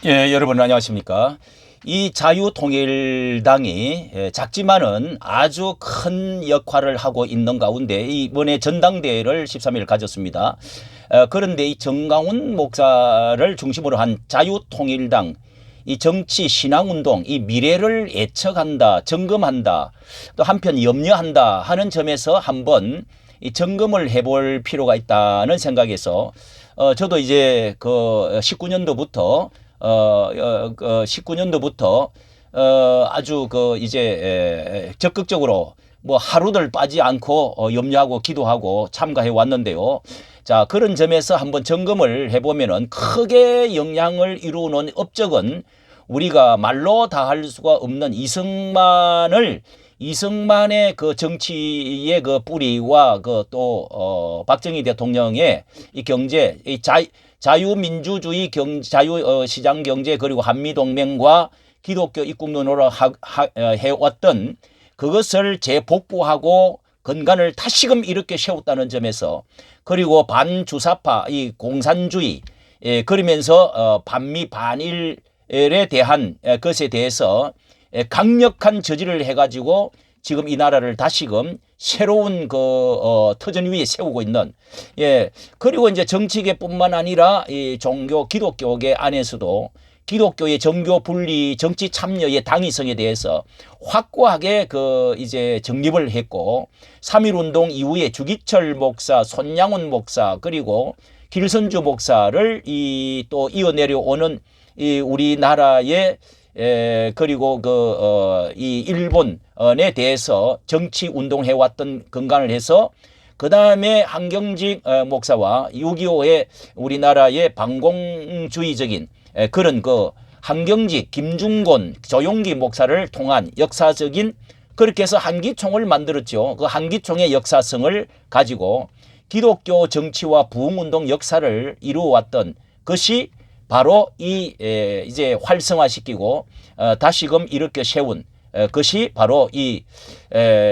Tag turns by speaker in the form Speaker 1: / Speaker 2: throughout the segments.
Speaker 1: 예, 여러분 안녕하십니까. 이 자유통일당이 작지만은 아주 큰 역할을 하고 있는 가운데 이번에 전당대회를 13일 가졌습니다. 그런데 이 정강훈 목사를 중심으로 한 자유통일당 이 정치 신앙운동 이 미래를 예측한다, 점검한다, 또 한편 염려한다 하는 점에서 한번 이 점검을 해볼 필요가 있다는 생각에서 저도 이제 그 19년도부터 19년도부터 아주 그 이제 적극적으로 뭐 하루들 빠지 않고 염려하고 기도하고 참가해 왔는데요. 자, 그런 점에서 한번 점검을 해보면은 크게 영향을 이루는 업적은 우리가 말로 다 할 수가 없는 이승만의 그 정치의 그 뿌리와 그 또 박정희 대통령의 이 경제, 이 자유민주주의 시장 경제 그리고 한미동맹과 기독교 입국론으로 해왔던 그것을 재복구하고 근간을 다시금 이렇게 세웠다는 점에서 그리고 반주사파 이 공산주의 그러면서 반미 반일에 대한 것에 대해서 강력한 저지를 해가지고 지금 이 나라를 다시금 새로운 터전 위에 세우고 있는 그리고 이제 정치계뿐만 아니라 이 종교 기독교계 안에서도 기독교의 정교 분리 정치 참여의 당위성에 대해서 확고하게 이제 정립을 했고 3.1 운동 이후에 주기철 목사, 손양훈 목사 그리고 길선주 목사를 또 이어내려오는 이 우리나라의 그리고 이 일본에 대해서 정치 운동해 왔던 근간을 해서 그 다음에 한경직 목사와 6.25의 우리나라의 반공주의적인 그런 한경직, 김중곤, 조용기 목사를 통한 역사적인 그렇게 해서 한기총을 만들었죠. 그 한기총의 역사성을 가지고 기독교 정치와 부흥운동 역사를 이루어왔던 것이 바로 이제 활성화시키고 다시금 이렇게 세운 것이 바로 이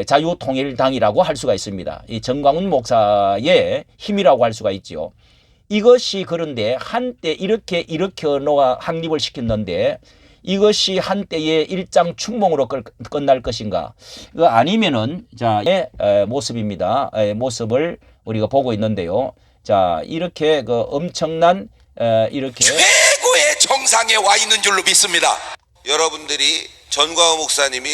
Speaker 1: 자유통일당이라고 할 수가 있습니다. 이 정강훈 목사의 힘이라고 할 수가 있죠. 이것이 그런데 한때 이렇게 일으켜 확립을 시켰는데 이것이 한때의 일장춘몽으로 끝날 것인가? 아니면은 모습입니다. 모습을 우리가 보고 있는데요. 자, 이렇게 엄청난 이렇게
Speaker 2: 최고의 정상에 와 있는 줄로 믿습니다. 여러분들이 전광훈 목사님이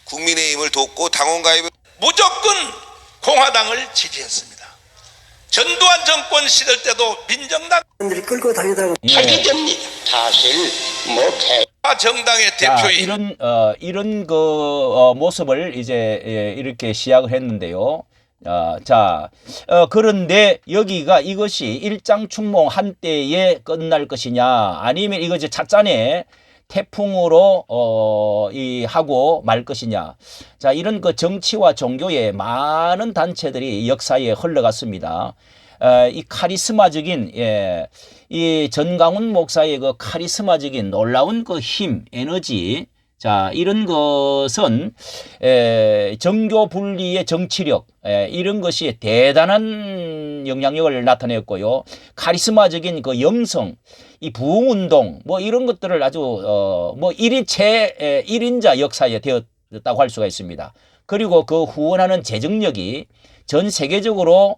Speaker 2: 국민의힘을 돕고 당원 가입을
Speaker 3: 무조건 공화당을 지지했습니다. 전두환 정권 시절 때도 민정당
Speaker 4: 들이 끌고 다니다가
Speaker 3: 하게 됩니다. 사실 정당의 대표인
Speaker 1: 이런 모습을 이제 이렇게 시작을 했는데요. 그런데 여기가 이것이 일장춘몽 한때에 끝날 것이냐 아니면 이거 이제 찻잔에 태풍으로 하고 말 것이냐. 자, 이런 정치와 종교의 많은 단체들이 역사에 흘러갔습니다. 이 카리스마적인 이 전강훈 목사의 카리스마적인 놀라운 힘, 에너지. 자, 이런 것은 정교 분리의 정치력 이런 것이 대단한 영향력을 나타냈고요. 카리스마적인 영성, 이 부흥운동 뭐 이런 것들을 아주 뭐 1인자 역사에 되었다고 할 수가 있습니다. 그리고 그 후원하는 재정력이 전 세계적으로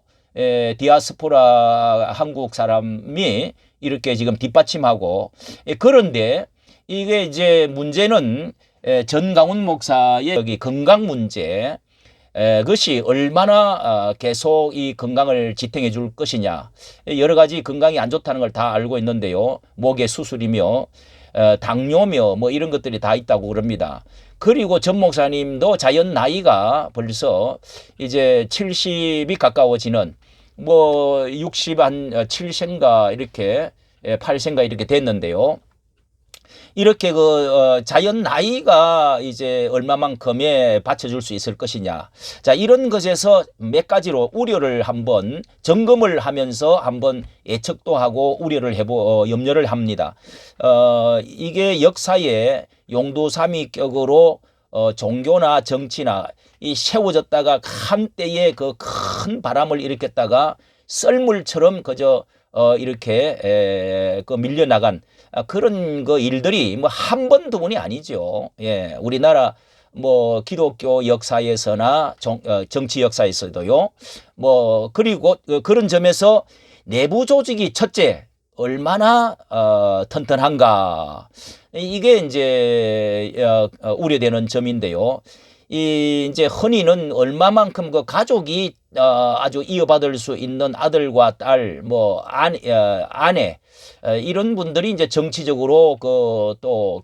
Speaker 1: 디아스포라 한국 사람이 이렇게 지금 뒷받침하고 그런데 이게 이제 문제는 전강훈 목사의 여기 건강 문제 그것이 얼마나 계속 이 건강을 지탱해 줄 것이냐. 여러 가지 건강이 안 좋다는 걸 다 알고 있는데요. 목의 수술이며 당뇨며 뭐 이런 것들이 다 있다고 그럽니다. 그리고 전 목사님도 자연 나이가 벌써 이제 70이 가까워지는 뭐 7세인가 이렇게 8세인가 이렇게 됐는데요. 이렇게 자연 나이가 이제 얼마만큼에 받쳐줄 수 있을 것이냐. 자, 이런 것에서 몇 가지로 우려를 한번 점검을 하면서 한번 예측도 하고 우려를 염려를 합니다. 이게 역사의 용두사미격으로 종교나 정치나 이 세워졌다가 한때의 큰 바람을 일으켰다가 썰물처럼 그저 이렇게 밀려나간 그런 그 일들이 뭐 한 번 두 번이 아니죠. 예, 우리나라 뭐 기독교 역사에서나 정치 역사에서도요. 뭐 그리고 그런 점에서 내부 조직이 첫째 얼마나 튼튼한가 이게 이제 우려되는 점인데요. 이 이제 흔히는 얼마만큼 그 가족이 아주 이어받을 수 있는 아들과 딸, 뭐 아내 이런 분들이 이제 정치적으로 그 또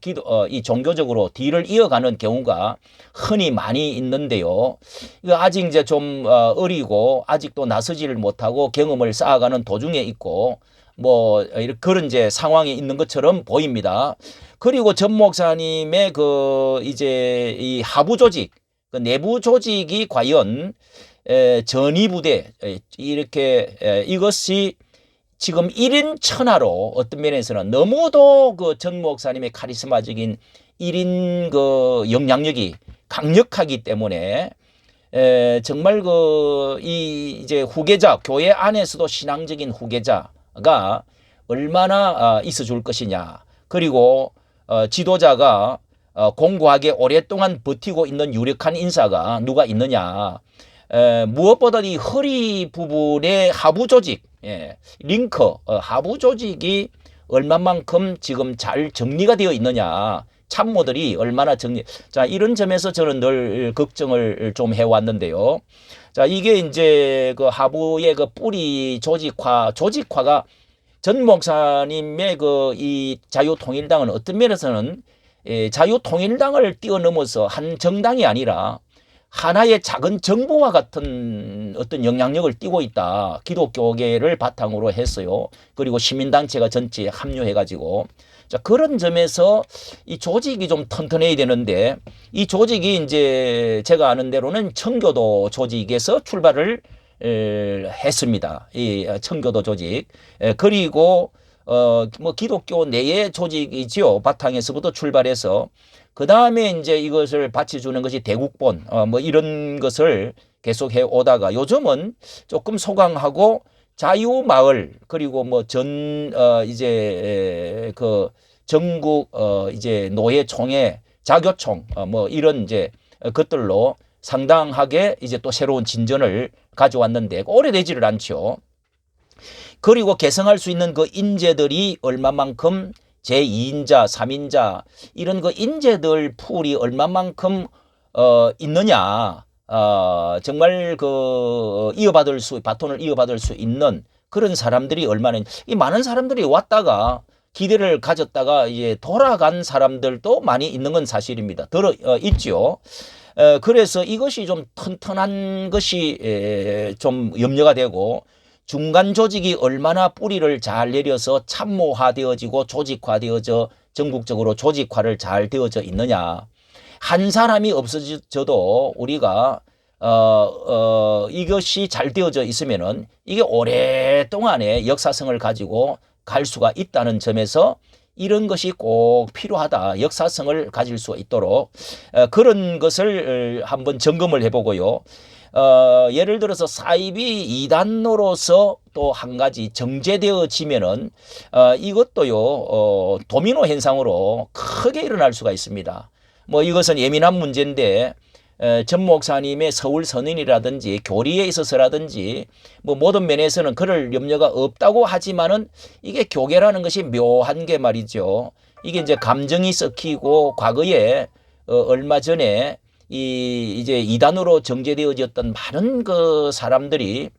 Speaker 1: 이 종교적으로 뒤를 이어가는 경우가 흔히 많이 있는데요. 이거 아직 이제 좀 어리고 아직도 나서지를 못하고 경험을 쌓아가는 도중에 있고 뭐 그런 이제 상황에 있는 것처럼 보입니다. 그리고 전 목사님의 그 이제 이 하부 조직, 그 내부 조직이 과연 전위부대 이렇게 이것이 지금 1인 천하로 어떤 면에서는 너무도 그 전 목사님의 카리스마적인 1인 그 영향력이 강력하기 때문에 정말 그 이제 후계자 교회 안에서도 신앙적인 후계자가 얼마나 있어 줄 것이냐. 그리고 지도자가 공고하게 오랫동안 버티고 있는 유력한 인사가 누가 있느냐. 무엇보다 이 허리 부분의 하부 조직, 링커, 하부 조직이 얼마만큼 지금 잘 정리가 되어 있느냐. 참모들이 얼마나 자, 이런 점에서 저는 늘 걱정을 좀 해왔는데요. 자, 이게 이제 그 하부의 그 뿌리 조직화가 전 목사님의 그 이 자유통일당은 어떤 면에서는 자유통일당을 뛰어넘어서 한 정당이 아니라 하나의 작은 정부와 같은 어떤 영향력을 띠고 있다. 기독교계를 바탕으로 했어요. 그리고 시민단체가 전체에 합류해가지고. 자, 그런 점에서 이 조직이 좀 튼튼해야 되는데 이 조직이 이제 제가 아는 대로는 청교도 조직에서 출발을 했습니다. 이 청교도 조직. 그리고 뭐 기독교 내의 조직이지요. 바탕에서부터 출발해서 그 다음에 이제 이것을 받쳐주는 것이 대국본 뭐 이런 것을 계속해 오다가 요즘은 조금 소강하고 자유마을 그리고 뭐 이제 그 전국 이제 노예총회 자교총 뭐 이런 이제 것들로 상당하게 이제 또 새로운 진전을 가져왔는데 오래되지를 않죠. 그리고 개성할 수 있는 그 인재들이 얼마만큼 제2인자, 3인자 이런 그 인재들 풀이 얼마만큼 있느냐. 정말 그 바톤을 이어받을 수 있는 그런 사람들이 얼마나 이 많은 사람들이 왔다가 기대를 가졌다가 이제 돌아간 사람들도 많이 있는 건 사실입니다. 있죠. 그래서 이것이 좀 튼튼한 것이 좀 염려가 되고 중간 조직이 얼마나 뿌리를 잘 내려서 참모화되어지고 조직화되어져 전국적으로 조직화를 잘 되어져 있느냐. 한 사람이 없어져도 우리가 이것이 잘 되어져 있으면은 이게 오랫동안의 역사성을 가지고 갈 수가 있다는 점에서 이런 것이 꼭 필요하다. 역사성을 가질 수 있도록 그런 것을 한번 점검을 해보고요. 예를 들어서 사입이 2단으로서 또 한 가지 정제되어지면은 이것도요 도미노 현상으로 크게 일어날 수가 있습니다. 뭐 이것은 예민한 문제인데 전 목사님의 서울 선언이라든지 교리에 있어서라든지 뭐 모든 면에서는 그럴 염려가 없다고 하지만은 이게 교계라는 것이 묘한 게 말이죠. 이게 이제 감정이 섞이고 과거에 얼마 전에 이제 2단으로 정제되어졌던 많은 그 사람들이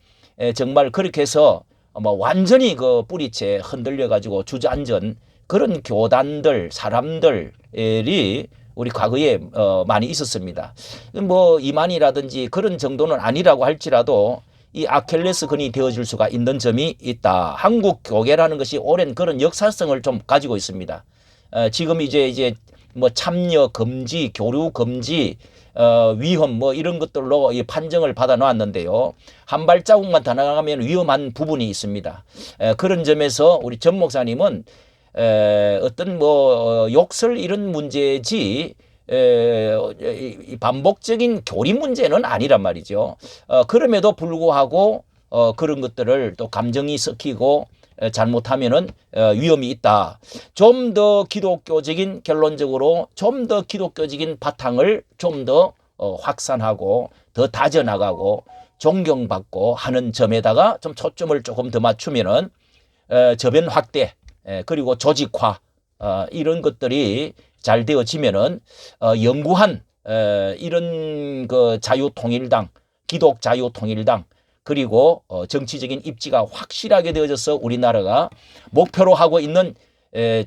Speaker 1: 정말 그렇게 해서 뭐 완전히 그 뿌리채 흔들려 가지고 주저앉은 그런 교단들 사람들이 우리 과거에 많이 있었습니다. 뭐 이만이라든지 그런 정도는 아니라고 할지라도 이 아킬레스건이 되어줄 수가 있는 점이 있다. 한국 교계라는 것이 오랜 그런 역사성을 좀 가지고 있습니다. 지금 이제 뭐 참여 금지, 교류 금지, 위험 뭐 이런 것들로 이 판정을 받아 놓았는데요. 한 발자국만 더 나가면 위험한 부분이 있습니다. 그런 점에서 우리 전 목사님은 어떤 뭐 욕설 이런 문제지 반복적인 교리 문제는 아니란 말이죠. 그럼에도 불구하고 그런 것들을 또 감정이 섞이고 잘못하면은 위험이 있다. 좀 더 기독교적인 결론적으로 좀 더 기독교적인 바탕을 좀 더 확산하고 더 다져나가고 존경받고 하는 점에다가 좀 초점을 조금 더 맞추면은 저변 확대 그리고 조직화 이런 것들이 잘 되어지면은 영구한 이런 그 자유통일당, 기독자유통일당 그리고 정치적인 입지가 확실하게 되어져서 우리나라가 목표로 하고 있는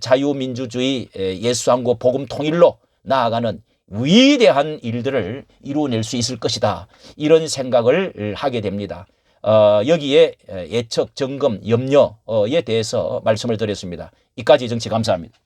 Speaker 1: 자유민주주의 예수한국 복음 통일로 나아가는 위대한 일들을 이루어낼 수 있을 것이다. 이런 생각을 하게 됩니다. 여기에 예측, 점검, 염려에 대해서 말씀을 드렸습니다. 이까지 정치 감사합니다.